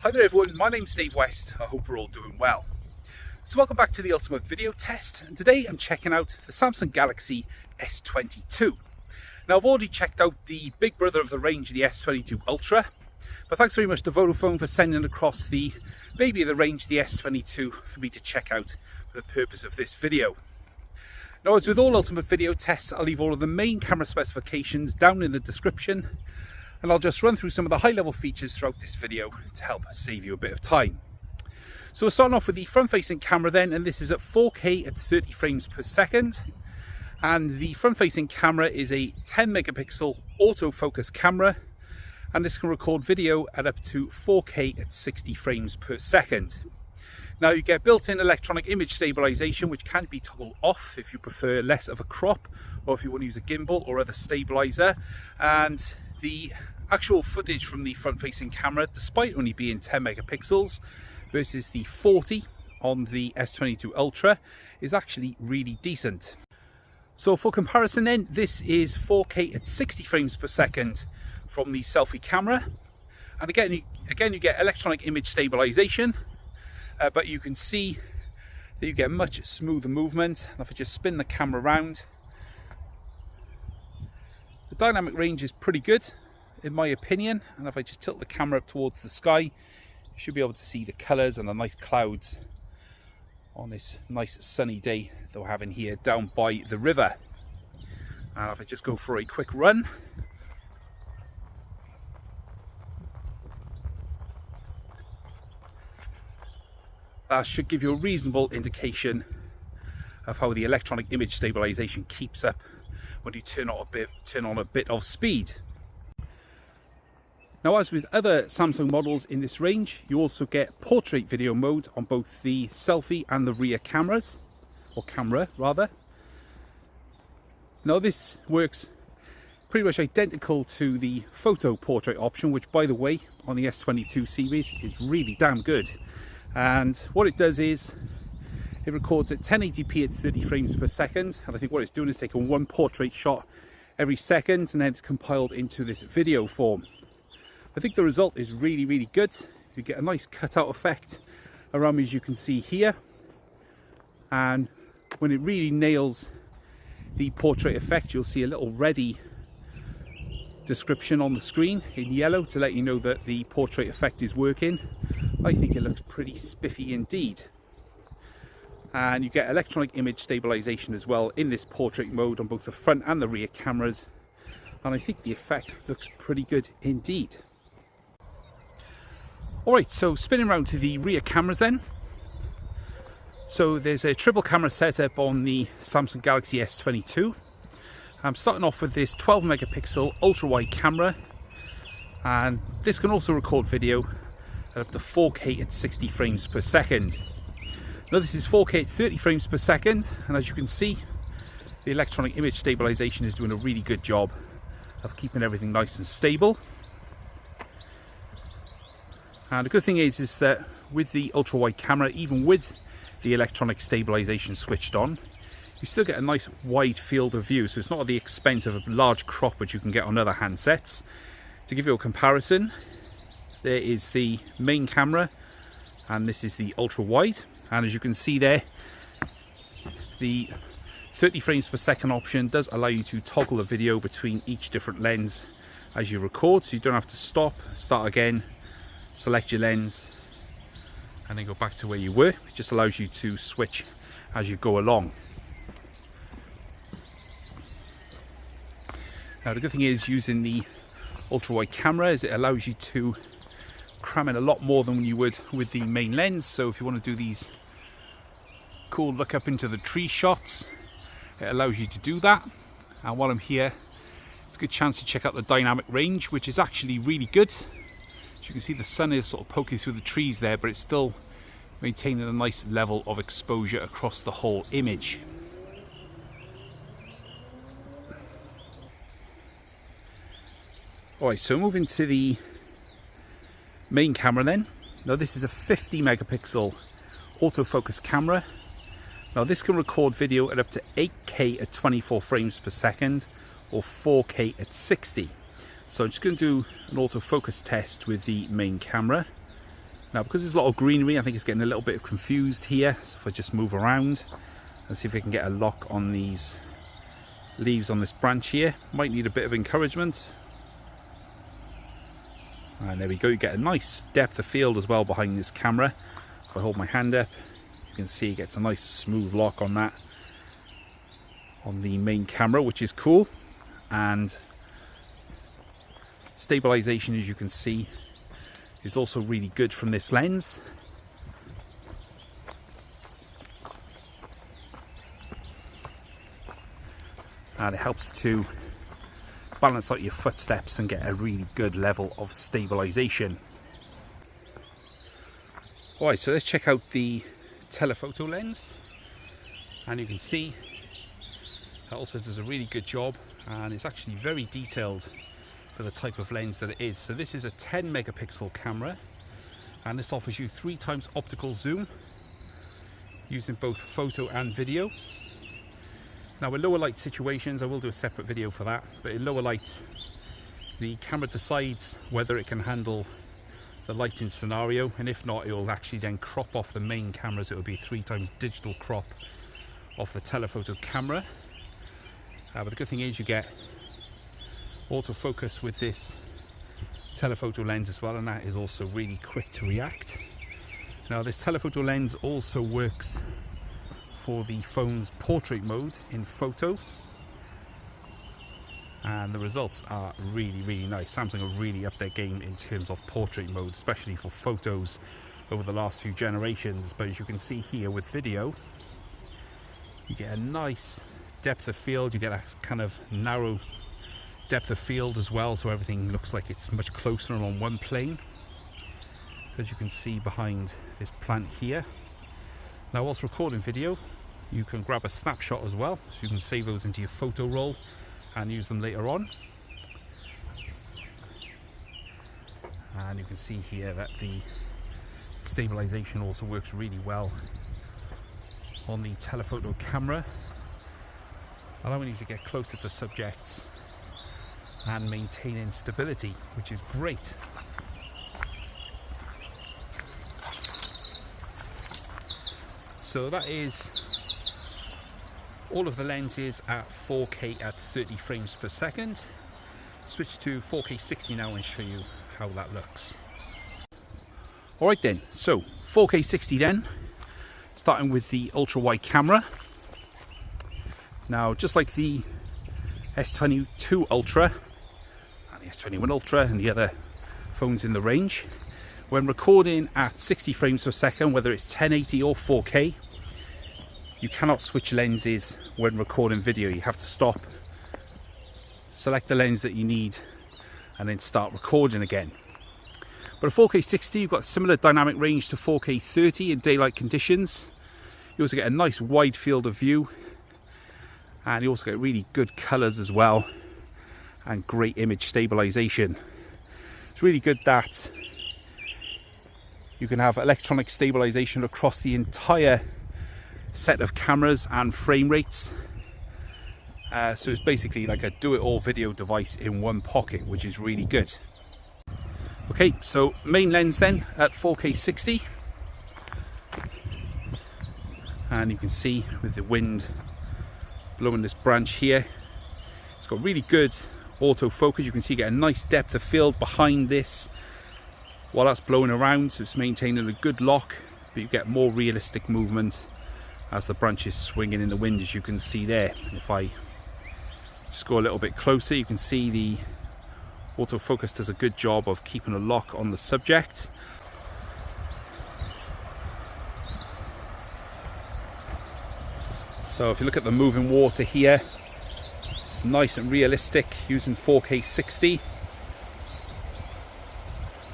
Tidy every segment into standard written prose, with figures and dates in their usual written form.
Hi there everyone, my name's Dave West. I hope we're all doing well. So welcome back to the ultimate video test, and today I'm checking out the Samsung Galaxy S22. Now I've already checked out the big brother of the range, the S22 Ultra, but thanks very much to Vodafone for sending across the baby of the range, the S22, for me to check out for the purpose of this video. Now, as with all ultimate video tests, I'll leave all of the main camera specifications down in the description, and I'll just run through some of the high-level features throughout this video to help save you a bit of time. So we're starting off with the front-facing camera then, and this is at 4K at 30 frames per second. And the front-facing camera is a 10 megapixel autofocus camera, and this can record video at up to 4K at 60 frames per second. Now you get built-in electronic image stabilization, which can be toggled off if you prefer less of a crop, or if you want to use a gimbal or other stabilizer. And the actual footage from the front-facing camera, despite only being 10 megapixels versus the 40 on the S22 Ultra, is actually really decent. So for comparison then, this is 4K at 60 frames per second from the selfie camera. And again you get electronic image stabilization, but you can see that you get much smoother movement. And if I just spin the camera around, the dynamic range is pretty good in my opinion, and if I just tilt the camera up towards the sky, you should be able to see the colours and the nice clouds on this nice sunny day that we're having here down by the river. And if I just go for a quick run, that should give you a reasonable indication of how the electronic image stabilization keeps up when you turn on a bit of speed. Now, as with other Samsung models in this range, you also get portrait video mode on both the selfie and the rear cameras, or camera rather. Now this works pretty much identical to the photo portrait option, which by the way on the S22 series is really damn good. And what it does is it records at 1080p at 30 frames per second, and I think what it's doing is taking one portrait shot every second, and then it's compiled into this video form. I think the result is really good. You get a nice cutout effect around me, as you can see here, and when it really nails the portrait effect, you'll see a little ready description on the screen in yellow to let you know that the portrait effect is working. I think it looks pretty spiffy indeed. And you get electronic image stabilization as well in this portrait mode on both the front and the rear cameras, and I think the effect looks pretty good indeed. Alright, so spinning around to the rear cameras then. So there's a triple camera setup on the Samsung Galaxy S22. I'm starting off with this 12 megapixel ultra-wide camera, and this can also record video at up to 4K at 60 frames per second. Now this is 4K at 30 frames per second, and as you can see, the electronic image stabilization is doing a really good job of keeping everything nice and stable. And the good thing is that with the ultra-wide camera, even with the electronic stabilization switched on, you still get a nice wide field of view, so it's not at the expense of a large crop which you can get on other handsets. To give you a comparison, there is the main camera and this is the ultra-wide. And as you can see there, the 30 frames per second option does allow you to toggle the video between each different lens as you record, so you don't have to stop, start again, select your lens, and then go back to where you were. It just allows you to switch as you go along. Now the good thing is using the ultra-wide camera is it allows you to cram in a lot more than you would with the main lens. So if you want to do these cool look up into the tree shots, it allows you to do that. And while I'm here, it's a good chance to check out the dynamic range, which is actually really good. As you can see, the sun is sort of poking through the trees there, but it's still maintaining a nice level of exposure across the whole image. Alright, so moving to the main camera then. Now this is a 50 megapixel autofocus camera. Now this can record video at up to 8K at 24 frames per second or 4K at 60. So I'm just going to do an autofocus test with the main camera. Now because there's a lot of greenery, I think it's getting a little bit confused here. So if I just move around and see if we can get a lock on these leaves on this branch here. Might need a bit of encouragement. And there we go, you get a nice depth of field as well behind this camera. If I hold my hand up, you can see it gets a nice smooth lock on that, on the main camera, which is cool. And stabilization, as you can see, is also really good from this lens. And it helps to balance out your footsteps and get a really good level of stabilization. Alright, so let's check out the telephoto lens, and you can see that also does a really good job, and it's actually very detailed for the type of lens that it is. So this is a 10 megapixel camera, and this offers you 3 times optical zoom using both photo and video. Now in lower light situations, I will do a separate video for that, but in lower light the camera decides whether it can handle the lighting scenario, and if not, it will actually then crop off the main cameras. It will be 3 times digital crop of the telephoto camera. But the good thing is you get autofocus with this telephoto lens as well, and that is also really quick to react. Now this telephoto lens also works for the phone's portrait mode in photo, and the results are really nice. Samsung have really upped their game in terms of portrait mode, especially for photos over the last few generations. But as you can see here with video, you get a nice depth of field, you get a kind of narrow depth of field as well, so everything looks like it's much closer and on one plane, as you can see behind this plant here. Now whilst recording video, you can grab a snapshot as well, so you can save those into your photo roll and use them later on. And you can see here that the stabilization also works really well on the telephoto camera, allowing you to get closer to subjects and maintaining stability, which is great. So that is all of the lenses at 4K at 30 frames per second. Switch to 4K 60 now and show you how that looks. Alright then, so 4K 60 then, starting with the ultra wide camera. Now just like the S22 Ultra and the S21 Ultra and the other phones in the range, when recording at 60 frames per second, whether it's 1080 or 4K, you cannot switch lenses when recording video. You have to stop, select the lens that you need, and then start recording again. But at 4K 60, you've got similar dynamic range to 4K 30 in daylight conditions. You also get a nice wide field of view, and you also get really good colors as well, and great image stabilization. It's really good that you can have electronic stabilization across the entire set of cameras and frame rates. So it's basically like a do-it-all video device in one pocket, which is really good. Okay, so main lens then at 4K 60, and you can see with the wind blowing this branch here, it's got really good autofocus. You can see you get a nice depth of field behind this while that's blowing around, so it's maintaining a good lock, but you get more realistic movement as the branch is swinging in the wind, as you can see there. And if I just go a little bit closer, you can see the autofocus does a good job of keeping a lock on the subject. So if you look at the moving water here, it's nice and realistic using 4K 60.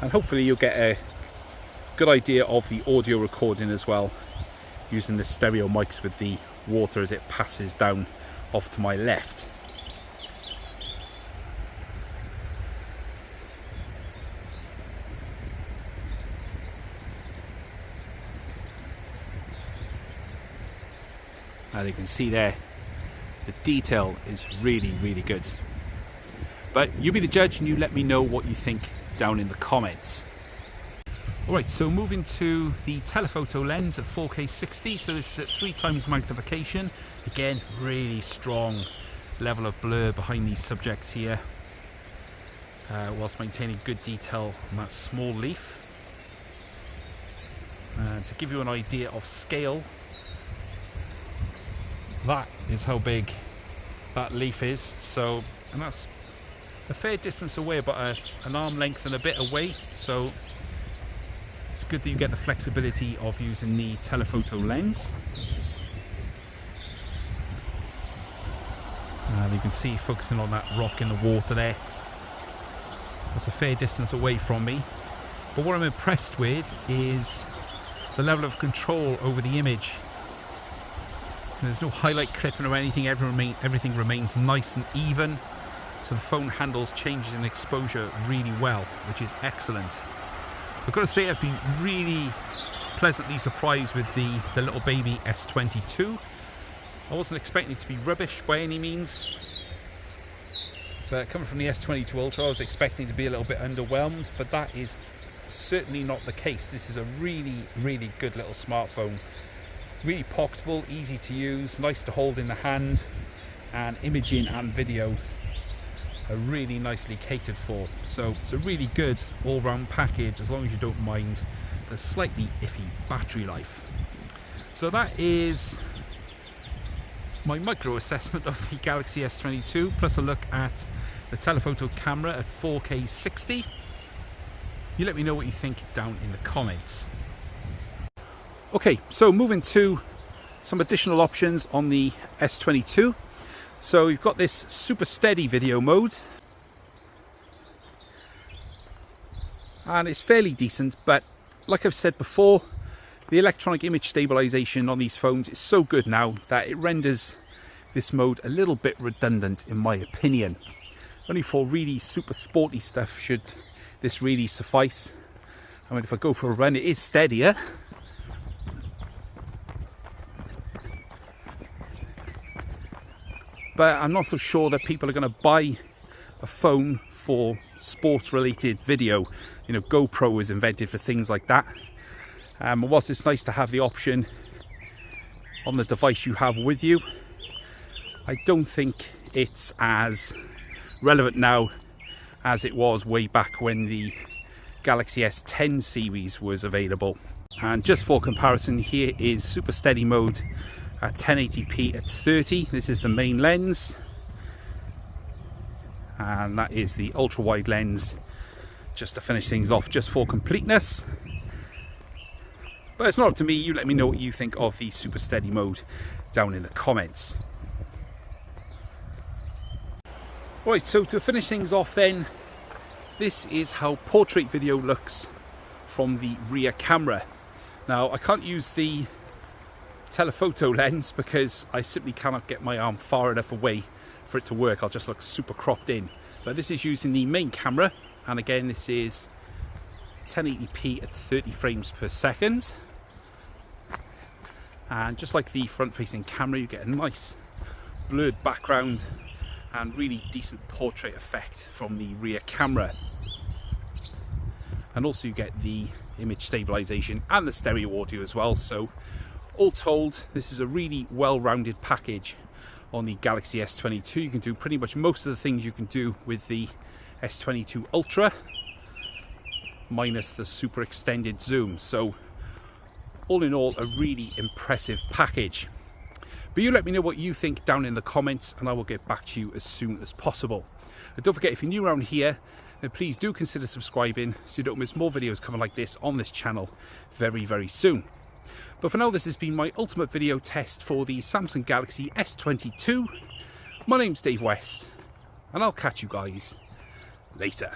And hopefully you'll get a good idea of the audio recording as well, using the stereo mics with the water as it passes down off to my left. As you can see there, the detail is really good. But you be the judge and you let me know what you think down in the comments. Alright, so moving to the telephoto lens at 4K 60, so this is at 3 times magnification. Again, really strong level of blur behind these subjects here, whilst maintaining good detail on that small leaf. To give you an idea of scale, that is how big that leaf is. So, and that's a fair distance away, but an arm length and a bit away. So it's good that you get the flexibility of using the telephoto lens. You can see focusing on that rock in the water there. That's a fair distance away from me. But what I'm impressed with is the level of control over the image. There's no highlight clipping or anything, everything remains nice and even. So the phone handles changes in exposure really well, which is excellent. I've got to say I've been really pleasantly surprised with the little baby S22. I wasn't expecting it to be rubbish by any means, but coming from the S22 Ultra I was expecting to be a little bit underwhelmed, but that is certainly not the case. This is a really good little smartphone. Really pocketable, easy to use, nice to hold in the hand, and imaging and video are really nicely catered for. So it's a really good all-round package, as long as you don't mind the slightly iffy battery life. So that is my micro assessment of the Galaxy S22, plus a look at the telephoto camera at 4K 60. You let me know what you think down in the comments. Okay, so moving to some additional options on the S22. So you've got this super steady video mode, and it's fairly decent, but like I've said before, the electronic image stabilization on these phones is so good now that it renders this mode a little bit redundant in my opinion. Only for really super sporty stuff should this really suffice. I mean, if I go for a run, it is steadier. But I'm not so sure that people are going to buy a phone for sports related video. You know, GoPro was invented for things like that. Whilst it's nice to have the option on the device you have with you, I don't think it's as relevant now as it was way back when the Galaxy S10 series was available. And just for comparison, here is super steady mode at 1080p at 30. This is the main lens, and that is the ultra wide lens, just to finish things off, just for completeness. But it's not up to me. You let me know what you think of the super steady mode down in the comments. Right, so to finish things off then, this is how portrait video looks from the rear camera. Now, I can't use the telephoto lens because I simply cannot get my arm far enough away for it to work. I'll just look super cropped in. But this is using the main camera, and again this is 1080p at 30 frames per second. And just like the front facing camera, you get a nice blurred background and really decent portrait effect from the rear camera. And also you get the image stabilization and the stereo audio as well. So all told, this is a really well-rounded package on the Galaxy S22. You can do pretty much most of the things you can do with the S22 Ultra, minus the super extended zoom. So all in all, a really impressive package. But you let me know what you think down in the comments, and I will get back to you as soon as possible. And don't forget, if you're new around here, then please do consider subscribing so you don't miss more videos coming like this on this channel very soon. But for now, this has been my ultimate video test for the Samsung Galaxy S22. My name's Dave West, and I'll catch you guys later.